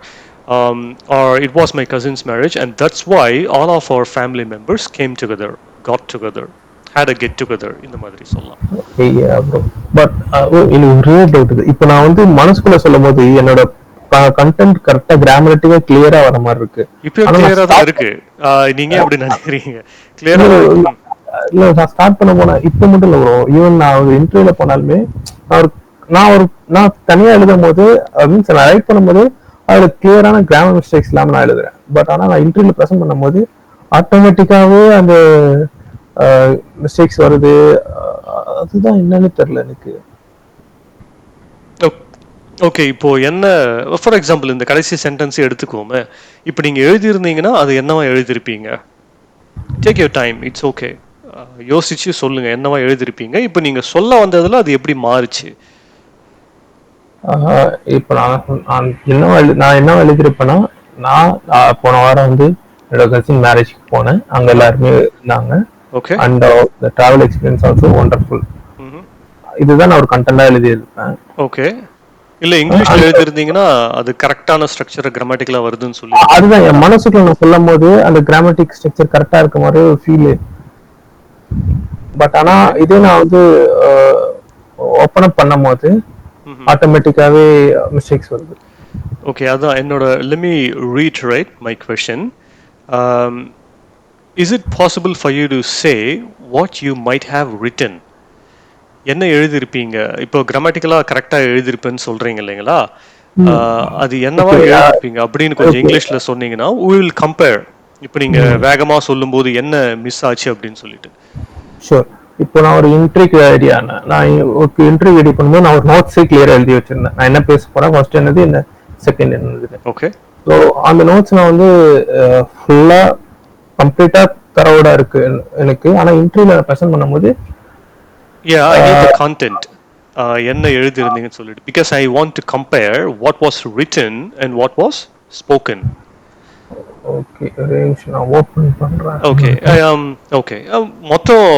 Speaker 1: Or it was my cousin's marriage, and that's why all of our family members came together, got together, had a get together இந்த மாதிரி சொல்லலாம்.
Speaker 3: Yeah, bro. But எனக்கு ஒரே doubt இது. இப்போ நான் வந்து மனசுக்குள்ள சொல்லும் போது என்னோட கண்டென்ட் கரெக்டா கிராமட்டிக்கா கிளியரா வர மாதிரி இருக்கு.
Speaker 1: இப்போ
Speaker 3: ஆனா நான்
Speaker 1: கிளியரா தான்
Speaker 3: ஸ்டார்ட்
Speaker 1: இருக்கு. நீங்க அப்படி நினைக்கிறீங்க? கிளியரா தான் இருக்கு.
Speaker 3: இல்ல நான் ஸ்டார்ட் பண்ண போனா இப்போ மட்டும் இல்ல ப்ரோ. ஈவன் நான் ஒரு இன்டர்வியூல போனாலுமே நான் ஒரு நான் தனியா எழுதும் போது மீன்ஸ் நான் ரைட் பண்ணும்போது அதுல கிளியரான கிராமர் மிஸ்டேக்ஸ் இல்லாம நான் எழுதுறேன். பட் ஆனா நான் இன்டர்வியூல ப்ரெசென்ட் பண்ணும்போது ஆட்டோமேட்டிக்காவே அந்த மிஸ்டேக்ஸ் வருது. அதுதான் என்னன்னு தெரியல எனக்கு.
Speaker 1: ஓகே, இப்போ என்ன ஃபார் எக்ஸாம்பிள் இந்த கடைசி சென்டென்ஸ் எடுத்துக்கோமே. இப்போ நீங்க எழுதியிருந்தீங்கன்னா அது என்னவா எழுதியிருப்பீங்க? Take your time, it's okay. யோசிச்சு சொல்லுங்க என்னவா எழுதியிருப்பீங்க. இப்போ நீங்க சொல்ல வந்ததுல அது எப்படி மாறுச்சு?
Speaker 3: இப்போ நான் என்ன எழுதியிருப்பேன்னா நான் போன வாரம் வந்து என்னோட கசின் மேரேஜ்க்கு போனேன். அங்க எல்லாருமே இருந்தாங்க.
Speaker 1: Okay.
Speaker 3: And the travel experience also wonderful. இதுதான் நான் ஒரு கண்டென்ட்டா எழுதியிருப்பேன்.
Speaker 1: ஓகே. இல்ல இங்கிலீஷ்ல எழுதியிருந்தீங்கன்னா அது கரெக்டான ஸ்ட்ரக்சர் கிராமட்டிக்கலா வருதுன்னு சொல்லி
Speaker 3: அதுதான் என் மனசுக்குள்ள நான் சொல்லும் போது அந்த கிராமட்டிக் ஸ்ட்ரக்சர் கரெக்டா இருக்க மாதிரி ஒரு ஃபீல். பட் ஆனா இதே நான் வந்து ஓப்பன் அப் பண்ணும் போது ஆட்டோமேட்டிக்காவே மிஸ்டேக்ஸ் வருது.
Speaker 1: ஓகே, அதான் என்னோட let me reiterate my question. Is it possible for you to say what you might have written? என்ன எழுதியிருப்பீங்க? இப்போ கிராமட்டிக்கலா கரெக்டா எழுதியிருப்பேன்னு சொல்றீங்க இல்லைங்களா? அது என்னவா எழுதியிருப்பீங்க அப்படின்னு கொஞ்சம் இங்கிலீஷ்ல சொன்னீங்கன்னா we will compare. இப்போ நீங்க வேகமா சொல்லும்போது என்ன மிஸ் ஆச்சு அப்படின்னு சொல்லிட்டு.
Speaker 3: ஷூர். இப்போ நான் ஒரு இன்டர்வியூ ஐடியா நான் ஒரு இன்டர்வியூ ரெடி பண்ணும்போது நான் ஒரு நோட்ஸே கிளியரா எழுதி வச்சிருந்தேன். நான் என்ன பேச போறேன், ஃபர்ஸ்ட் என்னது, என்ன செகண்ட் என்னது.
Speaker 1: ஓகே.
Speaker 3: ஸோ அந்த நோட்ஸ் நான் வந்து ஃபுல்லா கம்ப்ளீட்டா தரவோட இருக்கு எனக்கு. ஆனா இன்டர்வியூல ப்ரெசென்ட் பண்ணும்போது
Speaker 1: Yeah, I need the content. என்ன எழுதியிருந்தீங்கன்னு சொல்லிட்டு because I want to compare what was written and what was spoken.
Speaker 3: Okay, ஒரே நிமிஷம் நான் ஓபன் பண்றேன்.
Speaker 1: ஓகே. ஓகே, மொத்தம்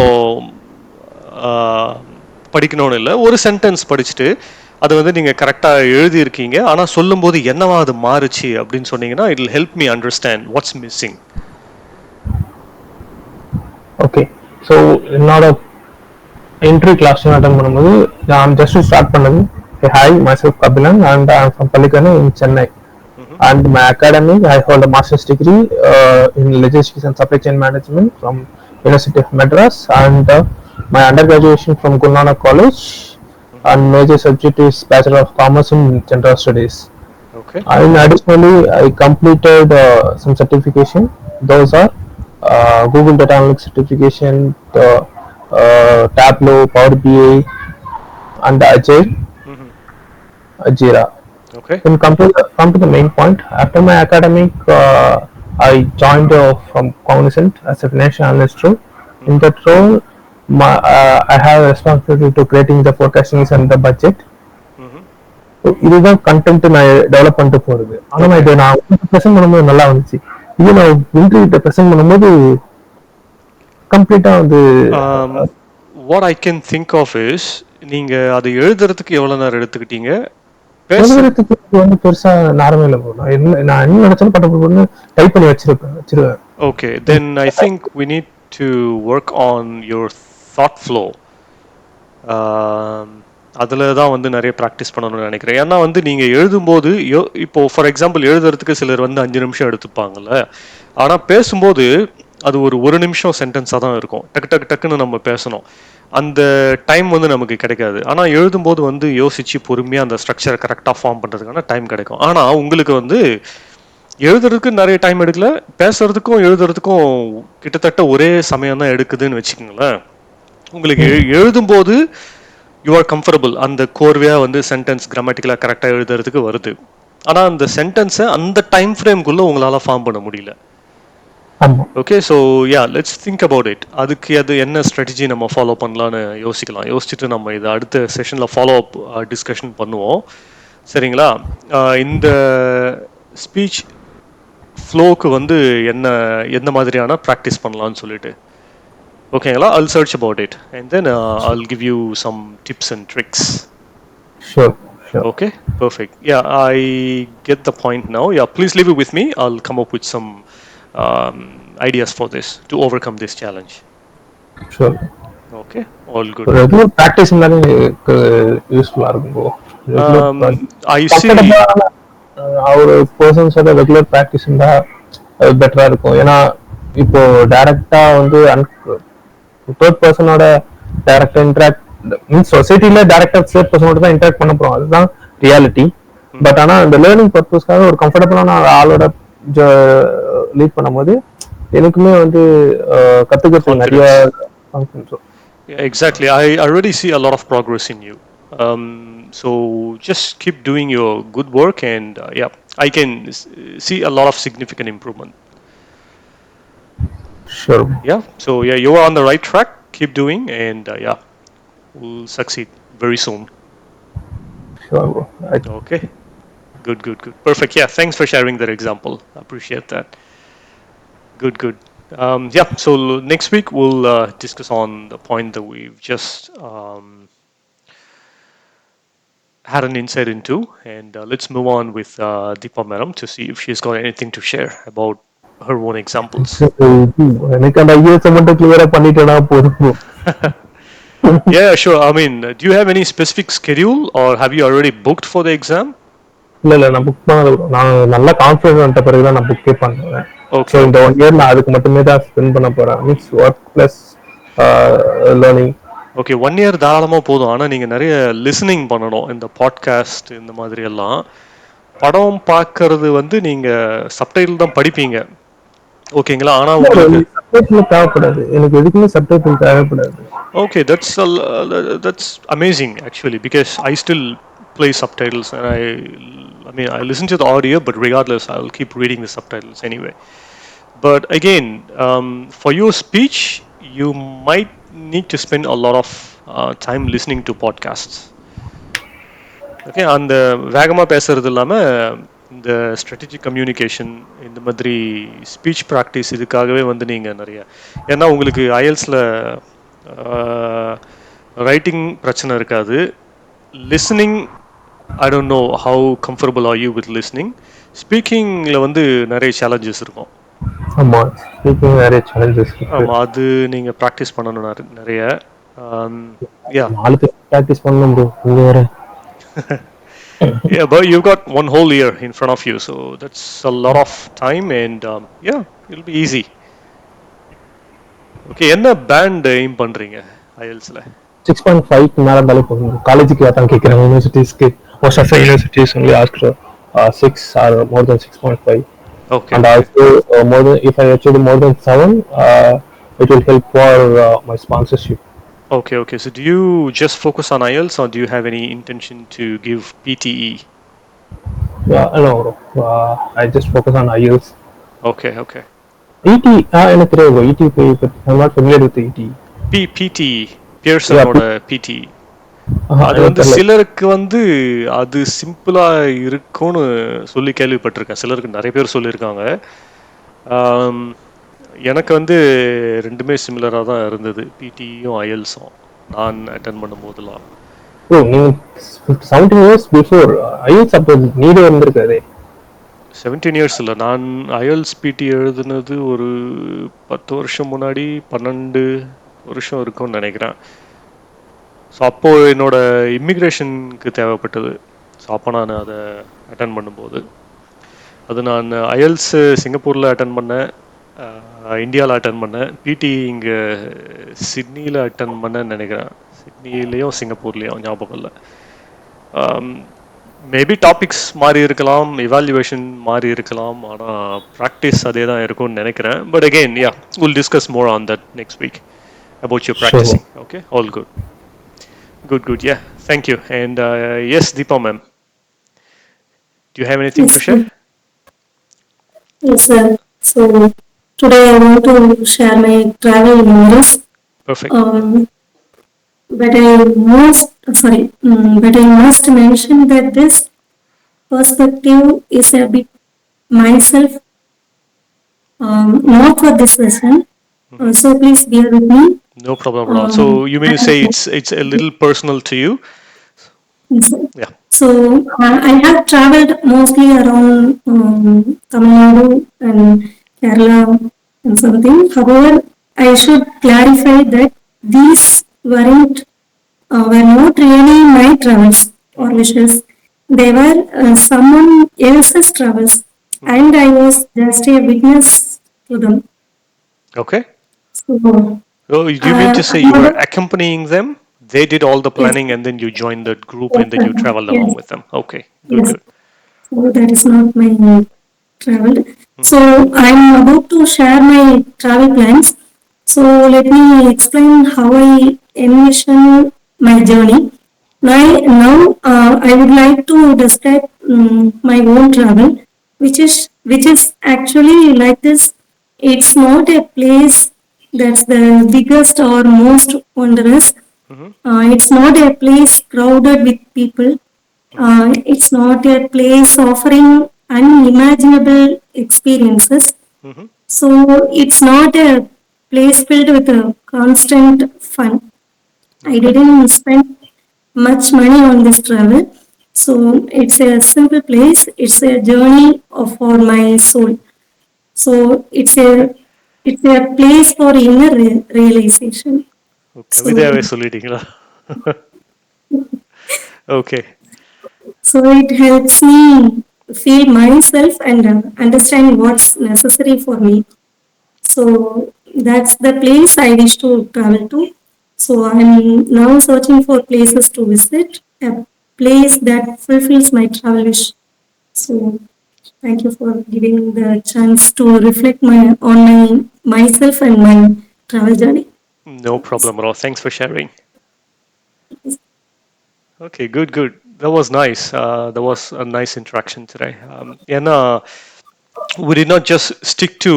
Speaker 1: படிக்கணும்னு இல்லை, ஒரு சென்டென்ஸ் படிச்சுட்டு அதை வந்து நீங்க கரெக்டா எழுதியிருக்கீங்க, ஆனா சொல்லும்போது என்னவா அது மாறுச்சு அப்படின்னு சொன்னீங்கன்னா it will help me understand what's missing.
Speaker 3: Okay, so என்னோட இன்டர்வியூ கிளாஸ் அட்டன் பண்ணும்போது நான் ஜஸ்ட் ஸ்டார்ட் பண்ணது hi myself Kapilan and I am from Pallikaranai in Chennai. And my academic, I hold a master's degree in logistics and supply chain management from University of Madras, and my undergraduation from Guru Nanak College, and major subject is Bachelor of Commerce in General Studies.
Speaker 1: Okay.
Speaker 3: And additionally, I completed some certification. Those are Google Data Analytics certification, Tableau, Power BI, and Agile, Jira.
Speaker 1: Okay.
Speaker 3: Then come to the main point. After my academic, I joined from Cognizant as a financial analyst role. In that role, I have a responsibility to creating the forecasting and the budget. இதுதான் content நான் develop பண்ணிட்டு போறது. ஆனா இதை நான் present பண்ணும்போது நல்லா வந்துச்சு. இது நான் இன்டர்வியூ ப்ரெசென்ட் பண்ணும்போது கம்ப்ளீட்டா வந்து
Speaker 1: what I can think of is நீங்க அதை எழுதுறதுக்கு எவ்வளவு நேரம் எடுத்துக்கிட்டீங்க?
Speaker 3: எழுதுறதுக்கு வந்து பெருசா நேரமே இல்லை ப்ரோ. நான் என்ன நினைச்சாலும் பட்டு டைப் பண்ணி வச்சிருவேன்.
Speaker 1: Okay, then I think we need to work on your thought flow அதில் தான் வந்து நிறைய ப்ராக்டிஸ் பண்ணணும்னு நினைக்கிறேன். ஏன்னா வந்து நீங்கள் எழுதும்போது இப்போ ஃபார் எக்ஸாம்பிள் எழுதுறதுக்கு சிலர் வந்து 5 நிமிஷம் எடுத்துப்பாங்கல்ல, ஆனால் பேசும்போது அது ஒரு நிமிஷம் சென்டென்ஸாக தான் இருக்கும். டக்கு டக்கு டக்குன்னு நம்ம பேசணும். அந்த டைம் வந்து நமக்கு கிடைக்காது. ஆனால் எழுதும்போது வந்து யோசிச்சு பொறுமையாக அந்த ஸ்ட்ரக்சரை கரெக்டாக ஃபார்ம் பண்ணுறதுக்கான டைம் கிடைக்கும். ஆனால் உங்களுக்கு வந்து எழுதுறதுக்கு நிறைய டைம் எடுக்கல, பேசுறதுக்கும் எழுதுறதுக்கும் கிட்டத்தட்ட ஒரே சமயம் தான் எடுக்குதுன்னு வச்சுக்கோங்களேன். உங்களுக்கு எழுதும்போது யூ ஆர் கம்ஃபர்டபுள், அந்த கோர்வையாக வந்து சென்டென்ஸ் கிராமட்டிக்கலாக கரெக்டாக எழுதுறதுக்கு வருது. ஆனால் அந்த சென்டென்ஸை அந்த டைம் ஃப்ரேம்குள்ளே உங்களால் ஃபார்ம் பண்ண முடியல. Okay, so yeah, let's think about it. அதுக்கு அது என்ன ஸ்ட்ராட்டஜி நம்ம ஃபாலோ பண்ணலான்னு யோசிக்கலாம். யோசிச்சுட்டு நம்ம இதை அடுத்த செஷனில் ஃபாலோ அப் டிஸ்கஷன் பண்ணுவோம். சரிங்களா? இந்த ஸ்பீச் ஃப்ளோக்கு வந்து எந்த மாதிரியான ப்ராக்டிஸ் பண்ணலான்னு சொல்லிட்டு ஓகேங்களா? I'll search about it and then I'll give you some tips and tricks.
Speaker 3: Sure.
Speaker 1: Okay, perfect. Yeah, I get the point now. Yeah, please leave it with me. I'll come up with some ideas for this to overcome this challenge.
Speaker 3: Sure.
Speaker 1: Okay, all good.
Speaker 3: Regular practice இருந்தாலே யூஸ்ஃபுல்லா இருக்கும்.
Speaker 1: I see.
Speaker 3: ஒரு பர்சன்ஸோட regular practice இருந்தா பெட்டரா இருக்கும். ஏன்னா இப்போ டைரக்டா வந்து தேர்ட் பர்சனோட டைரக்டா இன்டராக்ட் மீன்ஸ் சொசைட்டில டைரக்டா தேர்ட் பர்சனோட தான் இன்டராக்ட் பண்ண போறோம், அதுதான் ரியாலிட்டி. பட் ஆனா இந்த லேர்னிங் பர்பஸ்க்காக ஒரு கம்ஃபர்டபுளான ஆளோட லீட் பண்ணும்போது எனக்குமே வந்து கத்துக்கிறது நிறைய.
Speaker 1: Yeah, exactly. I already see a lot of progress in you. So just keep doing your good work, and yeah, I can see a lot of significant improvement.
Speaker 3: Sure.
Speaker 1: Yeah. So yeah, you are on the right track. Keep doing, and yeah, we'll succeed very soon.
Speaker 3: Sure, bro.
Speaker 1: Okay. Good. Perfect. Yeah. Thanks for sharing that example. I appreciate that. Good. Yeah. So next week we'll discuss on the point that we've just had an insight into, and let's move on with Deepa Madam to see if she's got anything to share about her own examples.
Speaker 3: எனக்கு அந்த IS மட்டும் கிளியரா பண்ணிட்டேனா போதும்.
Speaker 1: Yeah, sure. I mean, do you have any specific schedule, or have you already booked for the exam?
Speaker 3: இல்ல நான் book பண்ணது, நான் நல்ல கான்ஃபிடன்ஸ் வந்த பிறகு தான் நான் புக்கே பண்ணுவேன். ஸோ இந்த 1 year நான் அதுக்கு மட்டுமே தான் ஸ்பெண்ட் பண்ண போறேன். Means work plus learning.
Speaker 1: Okay, 1 year தாராளமாக போதும். ஆனால் நீங்கள் நிறைய லிசனிங் பண்ணணும். இந்த பாட்காஸ்ட் இந்த மாதிரி எல்லாம் படம் பார்க்கறது வந்து நீங்கள் சப்டைட்டில் தான் படிப்பீங்க, ஓகேங்களா? ஆனால் உங்களுக்கு
Speaker 3: சப்டைட்டில் தேவைப்படாது. எனக்கு எதுக்குமே சப்டைட்டில் தேவைப்படாது.
Speaker 1: Okay, that's amazing actually, because I still play subtitles, and I mean I listen to the audio, but regardless I'll keep reading the subtitles anyway. But again, for your speech you might need to spend a lot of time listening to podcasts. Okay, அந்த வேகமாக பேசுறது இல்லாமல் இந்த strategic communication இந்த மாதிரி speech practice இதுக்காகவே வந்து நீங்கள் நிறைய, ஏன்னா உங்களுக்கு ஐஎல்ஸில் ரைட்டிங் பிரச்சனை இருக்காது. Listening, I don't know how comfortable are you with listening. ஸ்பீக்கிங்கில் வந்து நிறைய சேலஞ்சஸ் இருக்கும்.
Speaker 3: ஆமாம், ஸ்பீக்கிங் நிறைய சேலஞ்சஸ் இருக்கு.
Speaker 1: ஆமாம், அது நீங்கள் ப்ராக்டிஸ் பண்ணணும் நிறைய. யா,
Speaker 3: 4 பேர் ப்ராக்டிஸ் பண்ணணும் ப்ரோ. நீங்க வேற.
Speaker 1: Yeah, but you've got one whole year in front of you, so that's a lot of time, and yeah, it'll be easy. Okay, என்ன பேண்ட் எய்ம் பண்றீங்க ஐஎல்ஸ்ல?
Speaker 3: 6.5 மேல இருந்தாலே போதும். காலேஜுக்கு அதான் கேட்குறாங்க, யூனிவர்சிட்டிஸ்க்கு. most of the universities only ask for 6 or more than 6.5.
Speaker 1: Okay.
Speaker 3: And also more than, if I achieve more than 7, it will help for my sponsorship.
Speaker 1: Okay. So do you just focus on IELTS, or do you have any intention to give PTE?
Speaker 3: No, I just focus on IELTS.
Speaker 1: Okay.
Speaker 3: ET, எனக்கு தெரியாது ET, but I'm not familiar with ET.
Speaker 1: PTE, பியர்சனோட PTE. அது வந்து சிலருக்கு வந்து அது சிம்பிளா இருக்கும்னு சொல்லி கேள்விப்பட்டிருக்கேன். சிலருக்கு நிறைய பேர் சொல்லியிருக்காங்க. எனக்கு வந்து ரெண்டுமே சிமிலராக தான் இருந்தது, பிடியும் ஐஎல்ஸும் நான் அட்டென்ட் பண்ணும் போதெல்லாம்.
Speaker 3: ஓ, நீங்க 17 years before IELTS அப்போ நீடே வந்திருக்காதே.
Speaker 1: 17 years இல்லை, நான் ஐஎல்ஸ் பிடி எழுதுனது ஒரு 10 வருஷம் முன்னாடி, 12 வருஷம் இருக்கும்னு நினைக்கிறேன். ஸோ அப்போ என்னோட இமிக்ரேஷனுக்கு தேவைப்பட்டது. ஸோ அப்போ நான் அதை அட்டன் பண்ணும்போது அது நான் ஐஎல்ஸ் சிங்கப்பூரில் அட்டன் பண்ணேன், இந்தியாவில் அட்டன் பண்ணேன், பிடி இங்கே சிட்னியில் அட்டன் பண்ணேன்னு நினைக்கிறேன். சிட்னிலேயும் சிங்கப்பூர்லேயும் ஞாபகம் இல்லை. மேபி டாபிக்ஸ் மாறி இருக்கலாம், இவாலுவேஷன் மாறி இருக்கலாம், ஆனால் ப்ராக்டிஸ் அதே தான் இருக்கும்னு நினைக்கிறேன். But again yeah, will discuss more on that next week about your practicing.
Speaker 3: Sure.
Speaker 1: Okay, all good. Good. Yeah, thank you. And yes, Deepa ma'am, do you have anything
Speaker 2: Yes,
Speaker 1: to share?
Speaker 2: yes, sir. So today I want to share my travel memories.
Speaker 1: Perfect.
Speaker 2: But I must mention that this perspective is a bit myself, not for this lesson. So please bear with me.
Speaker 1: No problem at all. So you mean to say it's a little personal to you?
Speaker 2: Yes, sir.
Speaker 1: Yeah.
Speaker 2: So I have traveled mostly around Tamil Nadu and Kerala and something. However, I should clarify that these were not really my travels or wishes. They were someone else's travels, and I was just a witness to them.
Speaker 1: Okay.
Speaker 2: So
Speaker 1: Oh, you mean to say you were
Speaker 2: another-
Speaker 1: accompanying them? They did all the
Speaker 2: yes,
Speaker 1: planning and then you joined the group and then you traveled along
Speaker 2: yes,
Speaker 1: with them. Okay. Good.
Speaker 2: yes. So that is not my travel. So I'm about to share my travel plans. So let me explain how I envision my journey. Now I would like to describe my own travel, which is actually like this. It's not a place that's the biggest or most wondrous. It's not a place crowded with people. It's not a place offering unimaginable experiences. So it's not a place filled with a constant fun. I didn't spend much money on this travel. So it's a simple place. It's a journey for my soul. So
Speaker 1: Okay.
Speaker 2: it's a place for inner realization. So
Speaker 1: கவிதையாவே சொல்லிட்டீங்களா? Okay.
Speaker 2: So it helps me feel myself and understand what's necessary for me. So that's the place I wish to travel to. So I'm now searching for places to visit, a place that fulfills my travel wish. So thank you for giving the chance to reflect on myself and my travel journey.
Speaker 1: No problem at all. Thanks for sharing. Okay, good. That was nice. That was a nice interaction today. ஏன்னா we did not just stick to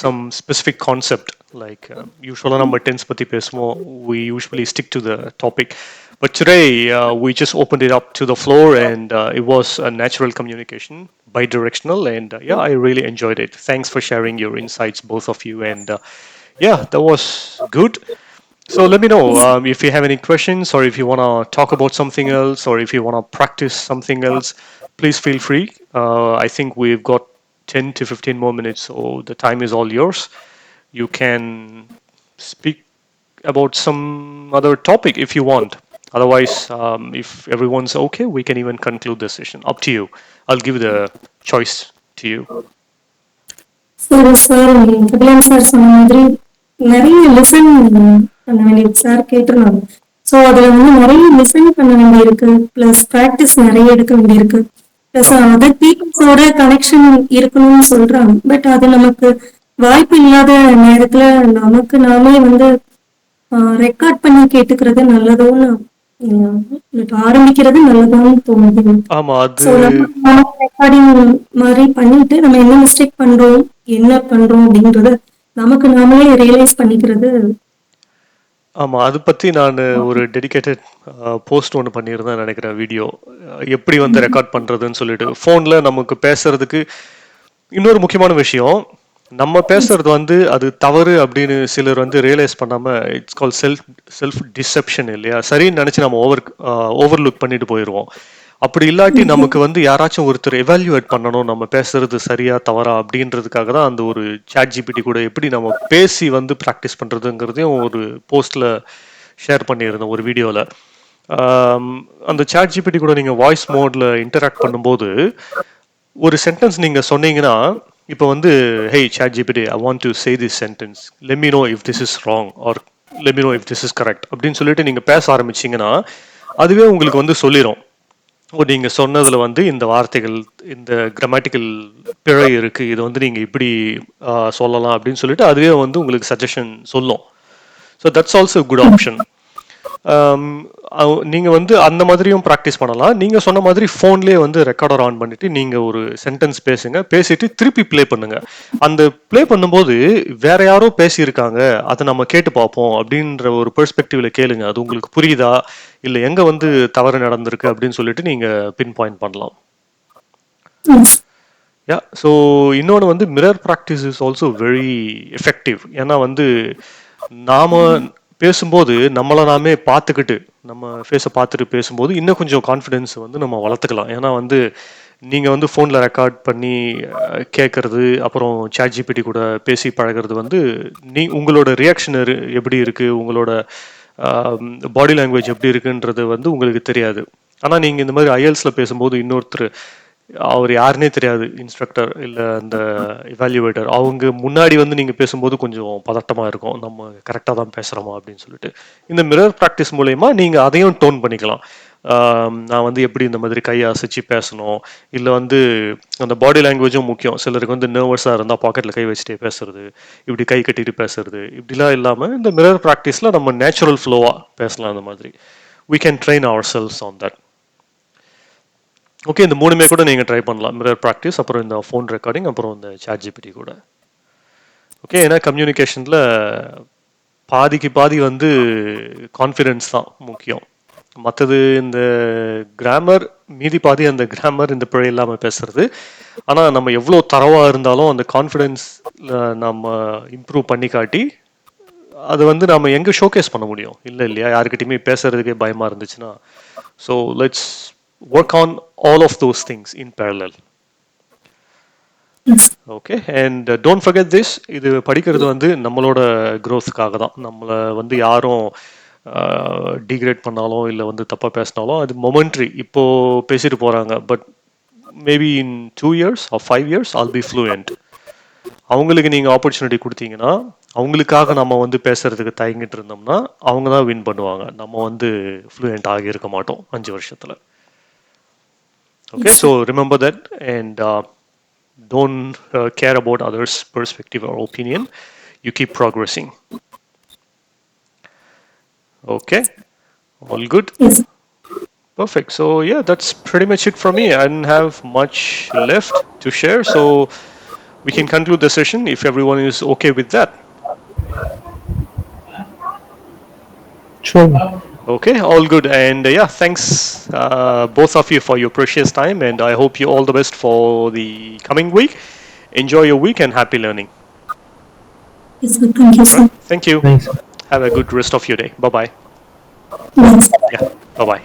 Speaker 1: some specific concept like usually நம்ம tense பத்தி பேசுவோம். We usually stick to the topic, but today we just opened it up to the floor and it was a natural communication, bidirectional, and yeah, I really enjoyed it. Thanks for sharing your insights, both of you, and yeah, that was good. So let me know if you have any questions or if you want to talk about something else or if you want to practice something else, please feel free. I think we've got 10 to 15 more minutes, so the time is all yours. You can speak about some other topic if you want. Otherwise, if everyone's okay, we can even conclude the session. Up to you. I'll give the choice to you.
Speaker 2: Sir Kapilan sir சொன்ன மாதிரி நிறைய listen பண்ண வேண்டியது sir கேட்டிருந்தாங்க. So அதுல நிறைய listen பண்ண வேண்டியிருக்கு, பிளஸ் ப்ராக்டிஸ் நிறைய எடுக்க வேண்டியிருக்கு, பிளஸ் அதர் பீப்புள்ஸோட கனெக்ஷன் இருக்கணும்னு சொல்றாங்க. பட் அது நமக்கு வாய்ப்பு இல்லாத நேரத்துல நமக்கு நாமே ரெக்கார்ட் பண்ணி கேட்டுக்கிறது நல்லதோன்னு ஆரம்பிக்கிறது நல்லதோன்னு தோணுது.
Speaker 1: ஆமா, அது
Speaker 2: ரெக்கார்டிங் மாதிரி பண்ணிட்டு நம்ம என்ன மிஸ்டேக் பண்றோம், என்ன பண்றோம் அப்படின்றத நமக்கு நாமளே ரியலைஸ் பண்ணிக்கிறது.
Speaker 1: ஆமா, அது பத்தி நான் ஒரு டெடிகேட்டட் போஸ்ட் ஒன்று பண்ணியிருந்தேன் நினைக்கிறேன், வீடியோ எப்படி ரெக்கார்ட் பண்றதுன்னு சொல்லிட்டு. ஃபோன்ல நமக்கு பேசுறதுக்கு இன்னொரு முக்கியமான விஷயம், நம்ம பேசுறது அது தவறு அப்படின்னு சிலர் ரியலைஸ் பண்ணாம இட்ஸ் கால் செல்ஃப் டிசெப்ஷன் இல்லையா? சரின்னு நினைச்சு நம்ம ஓவர்லுக் பண்ணிட்டு போயிடுவோம். அப்படி இல்லாட்டி நமக்கு வந்து யாராச்சும் ஒருத்தர் எவாலுவேட் பண்ணணும் நம்ம பேசுறது சரியா தவறா அப்படின்றதுக்காக தான் அந்த ஒரு சாட் ஜிபிடி கூட எப்படி நம்ம பேசி வந்து ப்ராக்டிஸ் பண்ணுறதுங்கிறதையும் ஒரு போஸ்ட்டில் ஷேர் பண்ணியிருந்தேன் ஒரு வீடியோவில். அந்த சாட் ஜிபிடி கூட நீங்கள் வாய்ஸ் மோடில் இன்டராக்ட் பண்ணும்போது ஒரு சென்டென்ஸ் நீங்கள் சொன்னீங்கன்னா, இப்போ வந்து hey Chat GPT I want to say this sentence, let me know if this is wrong or let me know if this is correct அப்படின்னு சொல்லிட்டு நீங்கள் பேச ஆரம்பிச்சிங்கன்னா அதுவே உங்களுக்கு வந்து சொல்லிடும், நீங்கள் சொன்னதில் வந்து இந்த வார்த்தைகள் இந்த கிராமட்டிக்கல் பிழை இருக்குது, இதை வந்து நீங்கள் இப்படி சொல்லலாம் அப்படின்னு சொல்லிட்டு அதுவே வந்து உங்களுக்கு சஜஷன் சொல்லும். So that's also good option. நீங்கள் வந்து அந்த மாதிரியும் ப்ராக்டிஸ் பண்ணலாம். நீங்கள் சொன்ன மாதிரி ஃபோன்லேயே வந்து ரெக்கார்டர் ஆன் பண்ணிவிட்டு நீங்கள் ஒரு சென்டென்ஸ் பேசுங்க, பேசிட்டு திருப்பி ப்ளே பண்ணுங்க. அந்த ப்ளே பண்ணும்போது வேற யாரோ பேசியிருக்காங்க, அதை நம்ம கேட்டு பார்ப்போம் அப்படின்ற ஒரு பெர்ஸ்பெக்டிவ்ல கேளுங்க. அது உங்களுக்கு புரியுதா இல்லை எங்கே வந்து தவறு நடந்திருக்கு அப்படின்னு சொல்லிட்டு நீங்கள் பின் பாயிண்ட் பண்ணலாம். யா, ஸோ இன்னொன்று வந்து mirror practice is also very effective. ஏன்னா வந்து நாம் பேசும்போது நம்மளை நாமே பார்த்துக்கிட்டு நம்ம ஃபேஸை பார்த்துட்டு பேசும்போது இன்னும் கொஞ்சம் கான்ஃபிடென்ஸ் வந்து நம்ம வளர்த்துக்கலாம். ஏன்னா வந்து நீங்கள் வந்து ஃபோனில் ரெக்கார்ட் பண்ணி கேட்குறது, அப்புறம் சாட் ஜிபிடி கூட பேசி பழகிறது வந்து உங்களோட ரியாக்ஷன் எப்படி இருக்குது, உங்களோட பாடி லாங்குவேஜ் எப்படி இருக்குன்றது வந்து உங்களுக்கு தெரியாது. ஆனால் நீங்கள் இந்த மாதிரி ஐஎல்ஸில் பேசும்போது இன்னொருத்தர் அவர் யாருன்னே தெரியாது, இன்ஸ்ட்ரக்டர் இல்லை அந்த இவாலுவேட்டர், அவங்க முன்னாடி வந்து நீங்கள் பேசும்போது கொஞ்சம் பதட்டமாக இருக்கும், நம்ம கரெக்டாக தான் பேசுகிறோமா அப்படின்னு சொல்லிட்டு. இந்த மிரர் ப்ராக்டிஸ் மூலயமா நீங்கள் அதையும் டோன் பண்ணிக்கலாம். நான் வந்து எப்படி இந்த மாதிரி கையை அசைச்சு பேசணும், இல்லை வந்து அந்த பாடி லாங்குவேஜும் முக்கியம். சிலருக்கு வந்து நர்வஸாக இருந்தால் பாக்கெட்டில் கை வச்சுட்டே பேசுறது, இப்படி கை கட்டிட்டு பேசுறது, இப்படிலாம் இல்லாமல் இந்த மிரர் ப்ராக்டிஸில் நம்ம நேச்சுரல் ஃப்ளோவாக பேசலாம். அந்த மாதிரி we can train ourselves on that. Okay, இந்த மூணுமே கூட நீங்கள் ட்ரை பண்ணலாம், மிரர் ப்ராக்டிஸ், அப்புறம் இந்த ஃபோன் ரெக்கார்டிங், அப்புறம் இந்த சாட் ஜிபிடி கூட. ஓகே, ஏன்னா கம்யூனிகேஷனில் பாதிக்கு பாதி வந்து கான்ஃபிடென்ஸ் தான் முக்கியம். மற்றது இந்த கிராமர், மீதி பாதி அந்த கிராமர் இந்த பிழை இல்லாமல் பேசுறது. ஆனால் நம்ம எவ்வளோ தரவாக இருந்தாலும் அந்த கான்ஃபிடென்ஸில் நம்ம இம்ப்ரூவ் பண்ணி காட்டி அதை வந்து நம்ம எங்கே ஷோகேஸ் பண்ண முடியும் இல்லை இல்லையா, யாருக்கிட்டையுமே பேசுறதுக்கே பயமாக இருந்துச்சுன்னா. So let's work on all of those things in parallel. Okay, and don't forget this, இது படிக்கிறது வந்து நம்மளோட க்ரோத்துக்காக தான். நம்மளை வந்து யாரும் டிகிரேட் பண்ணாலும் இல்லை வந்து தப்பாக பேசினாலும் அது மொமெண்ட்ரி. இப்போது பேசிட்டு போகிறாங்க, but maybe in 2 years or 5 years I'll be fluent. அவங்களுக்கு நீங்கள் ஆப்பர்ச்சுனிட்டி கொடுத்தீங்கன்னா, அவங்களுக்காக நம்ம வந்து பேசுறதுக்கு தயங்கிட்டு இருந்தோம்னா அவங்க தான் வின் பண்ணுவாங்க. நம்ம வந்து ஃப்ளூயண்ட் ஆகியிருக்க மாட்டோம் 5 வருஷத்தில். Okay, so remember that, and don't care about others' perspective or opinion. You keep progressing. Okay, all good?
Speaker 2: Yes.
Speaker 1: Perfect. So yeah, that's pretty much it for me. I didn't have much left to share, so we can conclude the session if everyone is okay with that.
Speaker 3: Sure.
Speaker 1: Okay, all good. And yeah, thanks both of you for your precious time, and I hope you all the best for the coming week. Enjoy your week and happy learning.
Speaker 2: Yes, good. Thank you, sir.
Speaker 1: Thank you.
Speaker 3: Thanks.
Speaker 1: Have a good rest of your day. Bye bye.
Speaker 2: Yes.
Speaker 1: Yeah, bye bye.